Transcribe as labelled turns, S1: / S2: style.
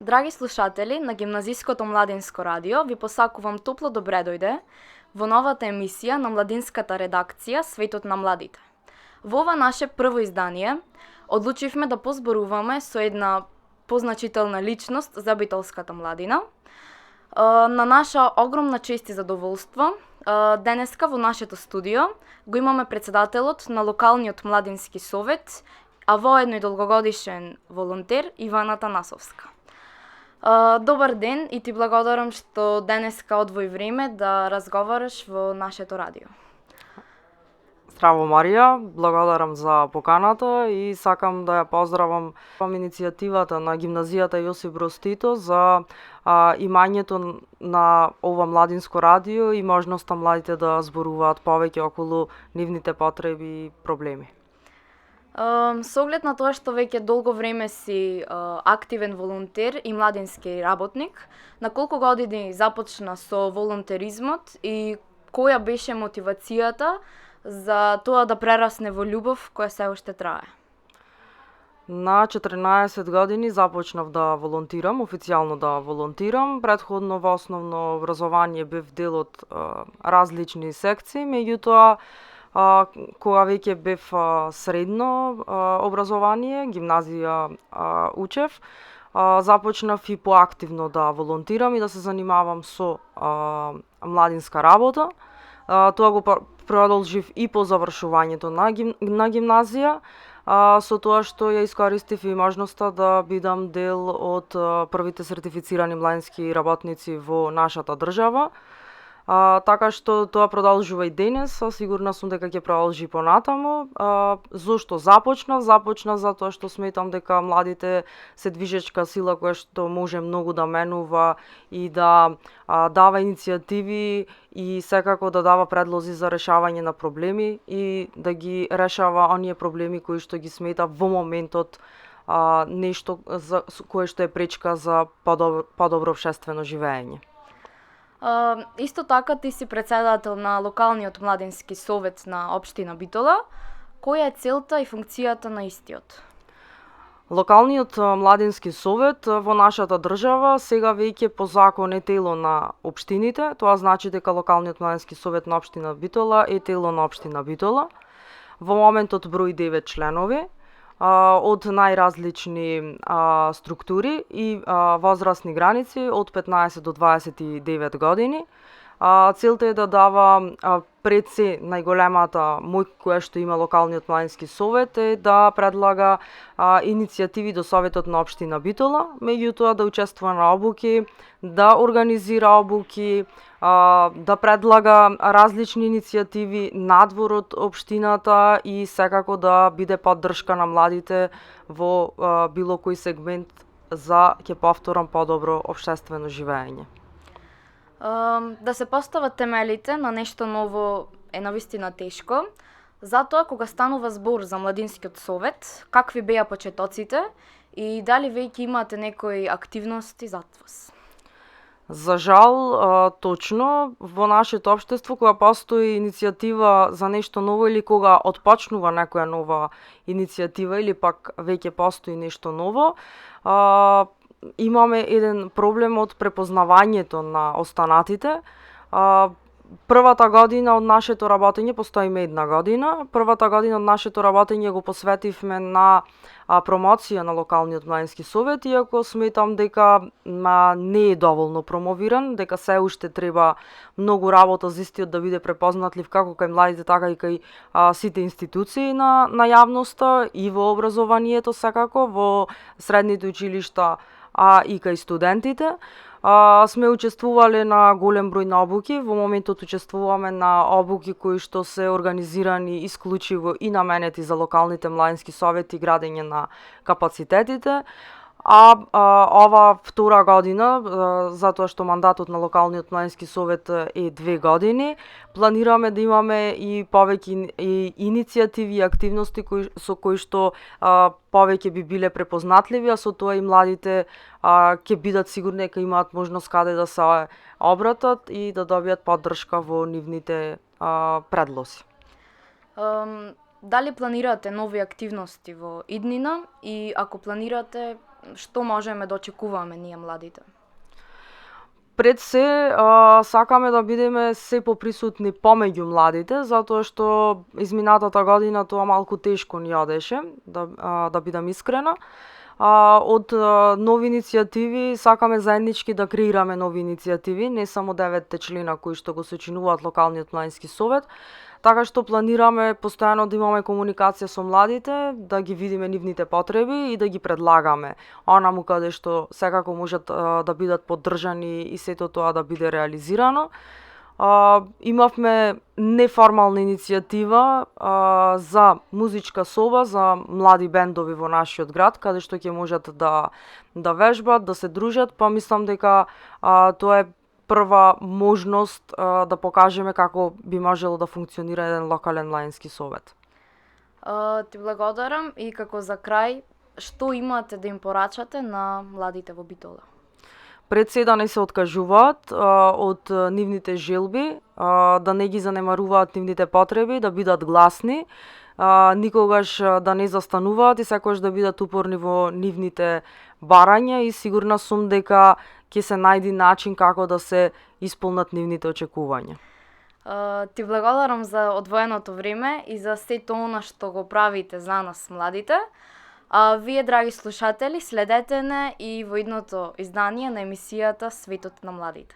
S1: Драги слушатели на Гимназиското младинско радио, ви посакувам топло добре дојде во новата емисија на младинската редакција Светот на младите. Во ова наше прво издание одлучивме да позборуваме со една позначителна личност за битолската младина. На наша огромна чест и задоволство, денеска во нашето студио го имаме председателот на локалниот младински совет, а воедно и долгогодишен волонтер Ивана Танасовска. Добар ден и ти благодарам што денеска одвои време да разговараш во нашето радио.
S2: Здраво, Марија, благодарам за поканата и сакам да ја поздравам иницијативата на гимназијата Јосип Броз Тито за имањето на ова младинско радио и можноста младите да зборуваат повеќе околу нивните потреби и проблеми.
S1: Со оглед на тоа што веќе долго време си активен волонтер и младински работник, на колку години започна со волонтеризмот и која беше мотивацијата за тоа да прерасне во љубов која се уште трае?
S2: На 14 години започнав да волонтирам, официјално да волонтирам. Претходно во основно образование бев дел од различни секции, меѓутоа кога веќе бев средно образование, гимназија учев, започнав и поактивно да волонтирам и да се занимавам со младинска работа. Тоа го продолжив и по завршувањето на гимназија, со тоа што ја искористив и можноста да бидам дел од првите сертифицирани младински работници во нашата држава. Така што тоа продолжува и денес, сигурна сум дека ќе продолжи понатаму. Зошто започнав? Започнав затоа што сметам дека младите се движечка сила која што може многу да менува и да дава иницијативи и секако да дава предлози за решавање на проблеми и да ги решава оние проблеми кои што ги смета во моментот нешто за кое што е пречка за подобро општествено живење.
S1: Исто така ти си председател на локалниот младински совет на општина Битола. Која е целта и функцијата на истиот?
S2: Локалниот младински совет во нашата држава сега веќе по закон е тело на општините. Тоа значи дека локалниот младински совет на општина Битола е тело на општина Битола. Во моментот брои 9 членови од најразлични структури и возрастни граници од 15 до 29 години. Целта е да дава пред се најголемата мој која што има локалниот младински совет е да предлага иницијативи до Советот на општина Битола, меѓутоа да учествува на обуки, да организира обуки, да предлага различни иницијативи надвор од општината и секако да биде поддршка на младите во било кој сегмент за, ќе повторам, подобро општествено живење.
S1: Да се постават темелите на нешто ново е навистина тешко. Затоа, кога станува збор за младинскиот совет, какви беа почетоците и дали веќе имате некои активности зад вас?
S2: За жал, точно, во нашето општество, кога постои иницијатива за нешто ново или кога отпочнува некоја нова иницијатива или пак веќе постои нешто ново, имаме еден проблем од препознавањето на останатите. Првата година од нашето работење, постоиме една година, првата година од нашето работење го посветивме на промоција на локалниот младински совет, иако сметам дека не е доволно промовиран, дека се уште треба многу работа за истиот да биде препознатлив како кај младите, така и кај сите институции на јавноста и во образованието секако, во средните училишта, и кај студентите. Сме учествувале на голем број на обуки, во моментот учествуваме на обуки кои што се организирани исклучиво и наменети за локалните младински совети, градење на капацитетите. Ова втора година, затоа што мандатот на локалниот младински совет е 2 години, планираме да имаме и повеќе иницијативи и активности со кои што повеќе би биле препознатливи, а со тоа и младите ќе бидат сигурни дека имаат можност каде да се обратат и да добијат поддршка во нивните предлози.
S1: Дали планирате нови активности во иднина и ако планирате, што можеме да очекуваме ние младите?
S2: Пред се, сакаме да бидеме се поприсутни помеѓу младите, затоа што изминатата година тоа малку тешко ни одеше, да бидам искрена. Од нови иницијативи сакаме заеднички да креираме нови иницијативи, не само 9 члена кои што го сочинуваат локалниот младински совет, така што планираме постојано да имаме комуникација со младите, да ги видиме нивните потреби и да ги предлагаме онаму каде што секако можат да бидат поддржани и сето тоа да биде реализирано. Имавме неформална иницијатива за музичка соба за млади бендови во нашиот град, каде што ќе можат да вежбат, да се дружат, па мислам дека тоа е прва можност да покажеме како би можело да функционира еден локален младински совет.
S1: Ти благодарам и како за крај, што имате да им порачате на младите во Битола?
S2: Пред се да не се откажуваат од нивните желби, да не ги занемаруваат нивните потреби, да бидат гласни, никогаш да не застануваат и секогаш да бидат упорни во нивните барања и сигурна сум дека ќе се најди начин како да се исполнат нивните очекувања.
S1: Ти благодарам за одвоеното време и за сето она што го правите за нас младите. Вие, драги слушатели, следете не и во идното издание на емисијата Светот на младите.